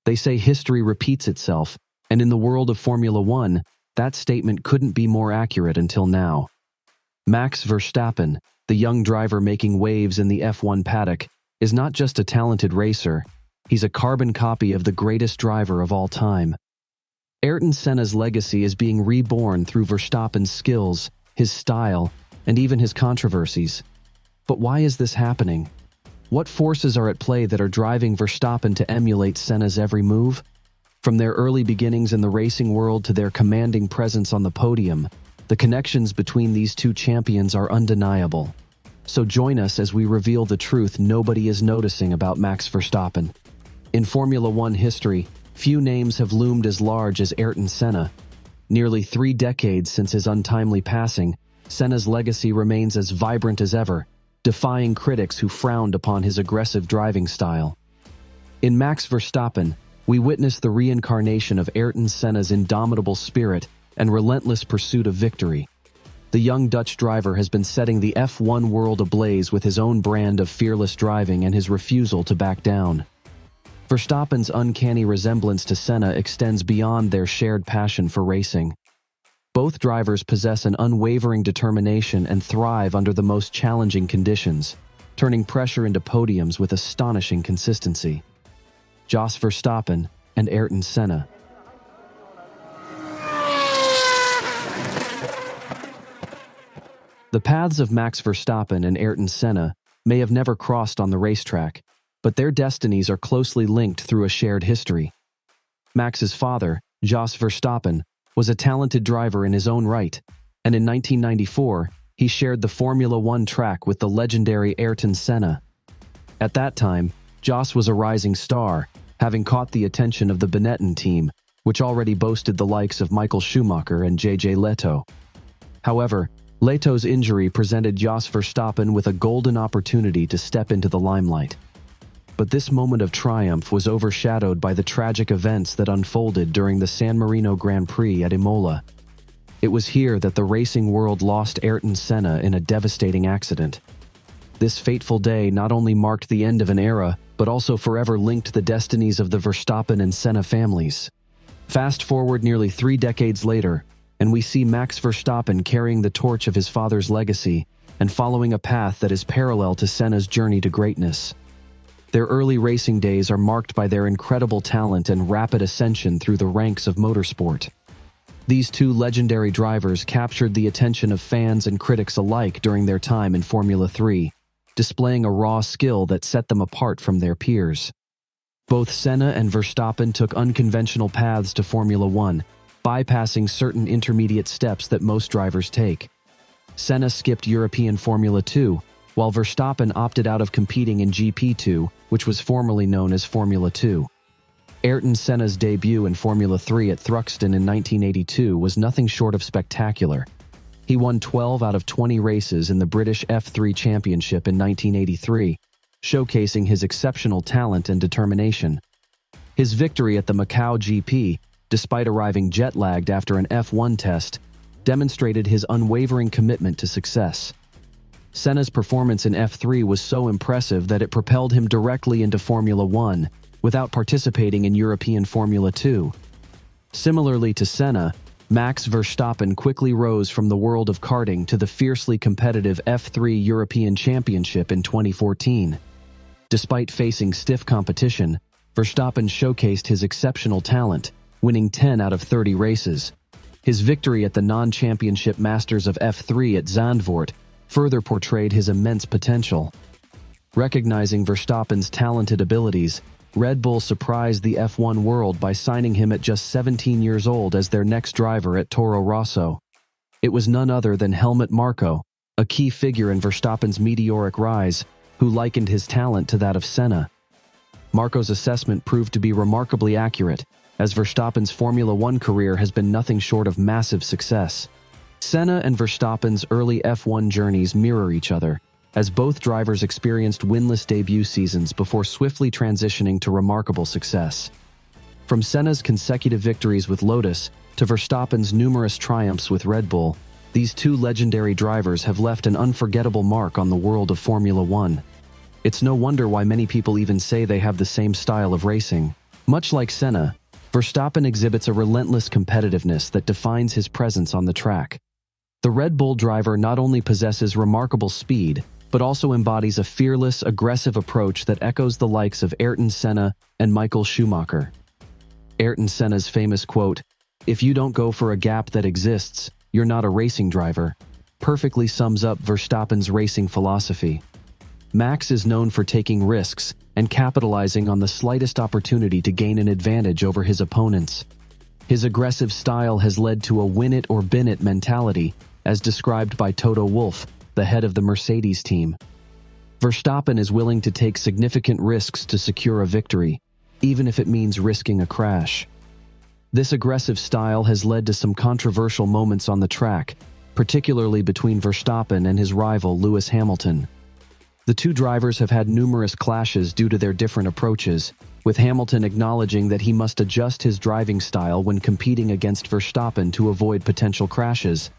They say history repeats itself, and in the world of Formula One, that statement couldn't be more accurate until now. Max Verstappen, the young driver making waves in the F1 paddock, is not just a talented racer, he's a carbon copy of the greatest driver of all time. Ayrton Senna's legacy is being reborn through Verstappen's skills, his style, and even his controversies. But why is this happening? What forces are at play that are driving Verstappen to emulate Senna's every move? From their early beginnings in the racing world to their commanding presence on the podium, the connections between these two champions are undeniable. So join us as we reveal the truth nobody is noticing about Max Verstappen. In Formula One history, few names have loomed as large as Ayrton Senna. Nearly 3 decades since his untimely passing, Senna's legacy remains as vibrant as ever, defying critics who frowned upon his aggressive driving style. In Max Verstappen, we witness the reincarnation of Ayrton Senna's indomitable spirit and relentless pursuit of victory. The young Dutch driver has been setting the F1 world ablaze with his own brand of fearless driving and his refusal to back down. Verstappen's uncanny resemblance to Senna extends beyond their shared passion for racing. Both drivers possess an unwavering determination and thrive under the most challenging conditions, turning pressure into podiums with astonishing consistency. Jos Verstappen and Ayrton Senna. The paths of Max Verstappen and Ayrton Senna may have never crossed on the racetrack, but their destinies are closely linked through a shared history. Max's father, Jos Verstappen, was a talented driver in his own right, and in 1994, he shared the Formula One track with the legendary Ayrton Senna. At that time, Jos was a rising star, having caught the attention of the Benetton team, which already boasted the likes of Michael Schumacher and J.J. Leto. However, Leto's injury presented Jos Verstappen with a golden opportunity to step into the limelight. But this moment of triumph was overshadowed by the tragic events that unfolded during the San Marino Grand Prix at Imola. It was here that the racing world lost Ayrton Senna in a devastating accident. This fateful day not only marked the end of an era, but also forever linked the destinies of the Verstappen and Senna families. Fast forward nearly 3 decades later, and we see Max Verstappen carrying the torch of his father's legacy and following a path that is parallel to Senna's journey to greatness. Their early racing days are marked by their incredible talent and rapid ascension through the ranks of motorsport. These two legendary drivers captured the attention of fans and critics alike during their time in Formula 3, displaying a raw skill that set them apart from their peers. Both Senna and Verstappen took unconventional paths to Formula One, bypassing certain intermediate steps that most drivers take. Senna skipped European Formula 2, while Verstappen opted out of competing in GP2, which was formerly known as Formula 2. Ayrton Senna's debut in Formula 3 at Thruxton in 1982 was nothing short of spectacular. He won 12 out of 20 races in the British F3 Championship in 1983, showcasing his exceptional talent and determination. His victory at the Macau GP, despite arriving jet-lagged after an F1 test, demonstrated his unwavering commitment to success. Senna's performance in F3 was so impressive that it propelled him directly into Formula One, without participating in European Formula 2. Similarly to Senna, Max Verstappen quickly rose from the world of karting to the fiercely competitive F3 European Championship in 2014. Despite facing stiff competition, Verstappen showcased his exceptional talent, winning 10 out of 30 races. His victory at the non-championship Masters of F3 at Zandvoort further portrayed his immense potential. Recognizing Verstappen's talented abilities, Red Bull surprised the F1 world by signing him at just 17 years old as their next driver at Toro Rosso. It was none other than Helmut Marko, a key figure in Verstappen's meteoric rise, who likened his talent to that of Senna. Marko's assessment proved to be remarkably accurate, as Verstappen's Formula One career has been nothing short of massive success. Senna and Verstappen's early F1 journeys mirror each other, as both drivers experienced winless debut seasons before swiftly transitioning to remarkable success. From Senna's consecutive victories with Lotus to Verstappen's numerous triumphs with Red Bull, these two legendary drivers have left an unforgettable mark on the world of Formula One. It's no wonder why many people even say they have the same style of racing. Much like Senna, Verstappen exhibits a relentless competitiveness that defines his presence on the track. The Red Bull driver not only possesses remarkable speed, but also embodies a fearless, aggressive approach that echoes the likes of Ayrton Senna and Michael Schumacher. Ayrton Senna's famous quote, "If you don't go for a gap that exists, you're not a racing driver," perfectly sums up Verstappen's racing philosophy. Max is known for taking risks and capitalizing on the slightest opportunity to gain an advantage over his opponents. His aggressive style has led to a win-it-or-bin-it mentality, as described by Toto Wolff, the head of the Mercedes team. Verstappen is willing to take significant risks to secure a victory, even if it means risking a crash. This aggressive style has led to some controversial moments on the track, particularly between Verstappen and his rival Lewis Hamilton. The two drivers have had numerous clashes due to their different approaches, with Hamilton acknowledging that he must adjust his driving style when competing against Verstappen to avoid potential crashes.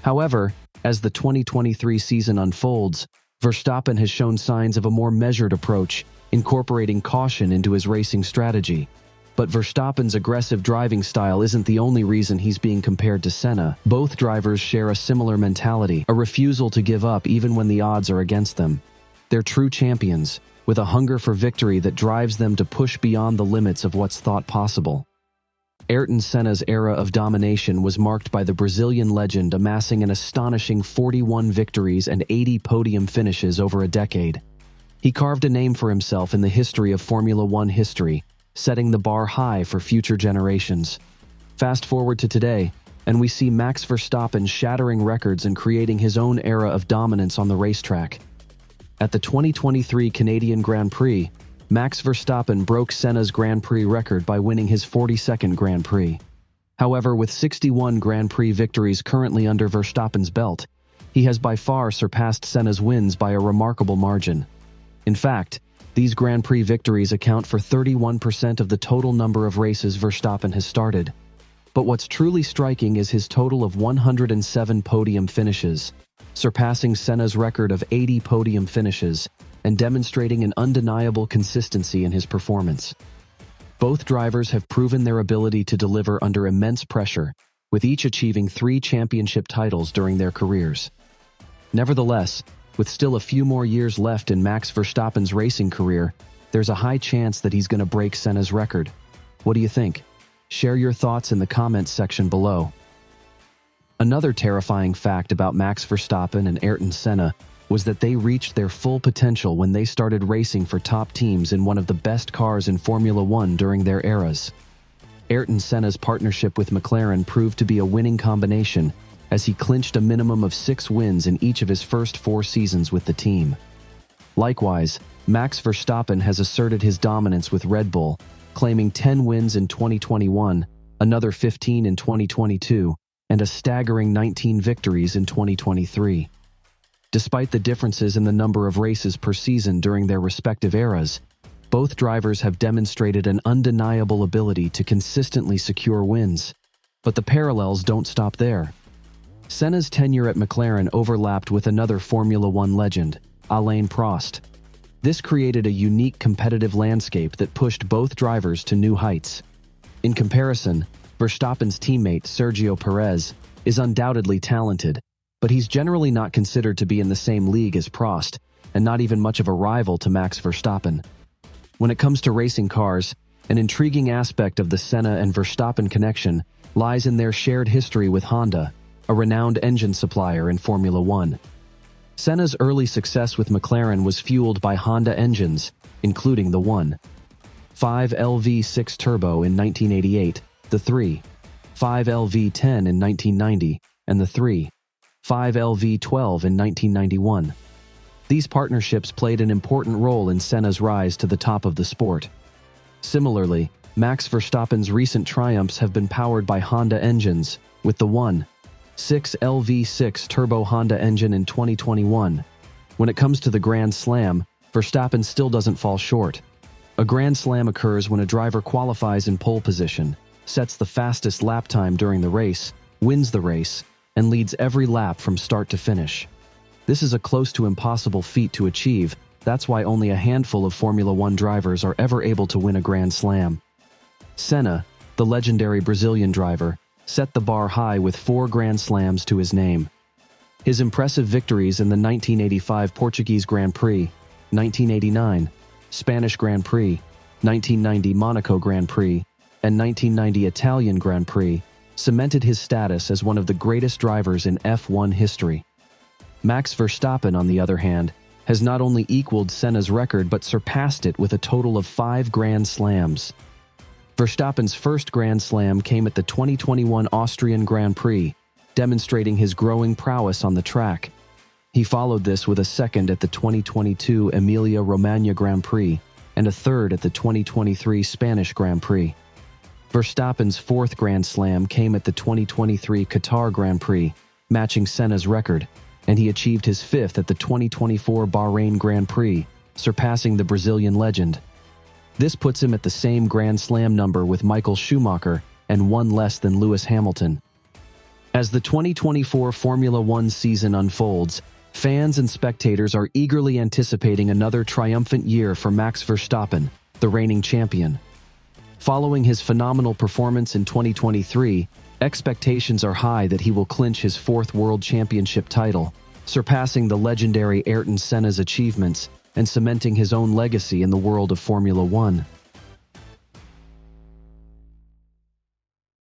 However, as the 2023 season unfolds, Verstappen has shown signs of a more measured approach, incorporating caution into his racing strategy. But Verstappen's aggressive driving style isn't the only reason he's being compared to Senna. Both drivers share a similar mentality, a refusal to give up even when the odds are against them. They're true champions, with a hunger for victory that drives them to push beyond the limits of what's thought possible. Ayrton Senna's era of domination was marked by the Brazilian legend amassing an astonishing 41 victories and 80 podium finishes over a decade. He carved a name for himself in the history of Formula One history, setting the bar high for future generations. Fast forward to today, and we see Max Verstappen shattering records and creating his own era of dominance on the racetrack. At the 2023 Canadian Grand Prix, Max Verstappen broke Senna's Grand Prix record by winning his 42nd Grand Prix. However, with 61 Grand Prix victories currently under Verstappen's belt, he has by far surpassed Senna's wins by a remarkable margin. In fact, these Grand Prix victories account for 31% of the total number of races Verstappen has started. But what's truly striking is his total of 107 podium finishes, surpassing Senna's record of 80 podium finishes and demonstrating an undeniable consistency in his performance. Both drivers have proven their ability to deliver under immense pressure, with each achieving 3 championship titles during their careers. Nevertheless, with still a few more years left in Max Verstappen's racing career, there's a high chance that he's going to break Senna's record. What do you think? Share your thoughts in the comments section below. Another terrifying fact about Max Verstappen and Ayrton Senna was that they reached their full potential when they started racing for top teams in one of the best cars in Formula One during their eras. Ayrton Senna's partnership with McLaren proved to be a winning combination, as he clinched a minimum of 6 wins in each of his first 4 seasons with the team. Likewise, Max Verstappen has asserted his dominance with Red Bull, claiming 10 wins in 2021, another 15 in 2022, and a staggering 19 victories in 2023. Despite the differences in the number of races per season during their respective eras, both drivers have demonstrated an undeniable ability to consistently secure wins. But the parallels don't stop there. Senna's tenure at McLaren overlapped with another Formula One legend, Alain Prost. This created a unique competitive landscape that pushed both drivers to new heights. In comparison, Verstappen's teammate Sergio Perez is undoubtedly talented, but he's generally not considered to be in the same league as Prost, and not even much of a rival to Max Verstappen. When it comes to racing cars, an intriguing aspect of the Senna and Verstappen connection lies in their shared history with Honda, a renowned engine supplier in Formula One. Senna's early success with McLaren was fueled by Honda engines, including the 1.5L V6 turbo in 1988, the 3.5L V10 in 1990, and the 3.5L V12 in 1991. These partnerships played an important role in Senna's rise to the top of the sport. Similarly, Max Verstappen's recent triumphs have been powered by Honda engines, with the 1.6L V6 turbo Honda engine in 2021. When it comes to the Grand Slam, Verstappen still doesn't fall short. A Grand Slam occurs when a driver qualifies in pole position, sets the fastest lap time during the race, wins the race, and leads every lap from start to finish. This is a close to impossible feat to achieve. That's why only a handful of Formula One drivers are ever able to win a Grand Slam. Senna, the legendary Brazilian driver, set the bar high with 4 Grand Slams to his name. His impressive victories in the 1985 Portuguese Grand Prix, 1989 Spanish Grand Prix, 1990 Monaco Grand Prix, and 1990 Italian Grand Prix cemented his status as one of the greatest drivers in F1 history. Max Verstappen, on the other hand, has not only equaled Senna's record but surpassed it with a total of 5 Grand Slams. Verstappen's first Grand Slam came at the 2021 Austrian Grand Prix, demonstrating his growing prowess on the track. He followed this with a second at the 2022 Emilia-Romagna Grand Prix and a third at the 2023 Spanish Grand Prix. Verstappen's fourth Grand Slam came at the 2023 Qatar Grand Prix, matching Senna's record, and he achieved his fifth at the 2024 Bahrain Grand Prix, surpassing the Brazilian legend. This puts him at the same Grand Slam number with Michael Schumacher and one less than Lewis Hamilton. As the 2024 Formula One season unfolds, fans and spectators are eagerly anticipating another triumphant year for Max Verstappen, the reigning champion. Following his phenomenal performance in 2023, expectations are high that he will clinch his fourth World Championship title, surpassing the legendary Ayrton Senna's achievements and cementing his own legacy in the world of Formula One.